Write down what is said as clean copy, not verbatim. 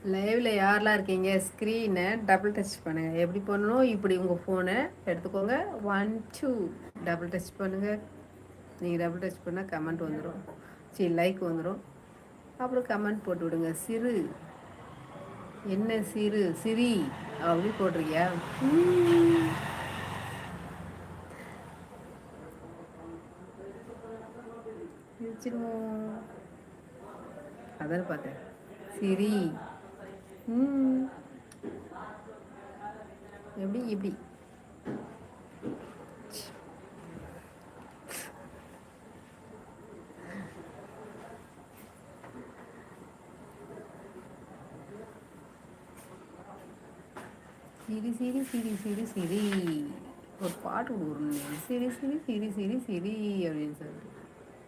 லைவ்ல யாரெல்லாம் இருக்கீங்க ஸ்க்ரீனை டபுள் டச் பண்ணுங்கள். எப்படி பண்ணணும்? இப்படி உங்கள் ஃபோனை எடுத்துக்கோங்க. 1 2 டபுள் டச் பண்ணுங்கள். நீங்கள் டபுள் டச் பண்ணால் கமெண்ட் வந்துடும். சரி, லைக் வந்துடும். அப்புறம் கமெண்ட் போட்டு விடுங்க. சிறு என்ன சிறு சிரி அப்படி போட்டிருக்கியா? அதான பார்த்தேன். சிரி எப்படி எப்படி சிரி சிரி சிரி சிரி சிரி ஒரு பாட்டு கொடுக்குறோம். சிரி சிரி சிரி சிரி சிரி அப்படின்னு சொல்லிட்டு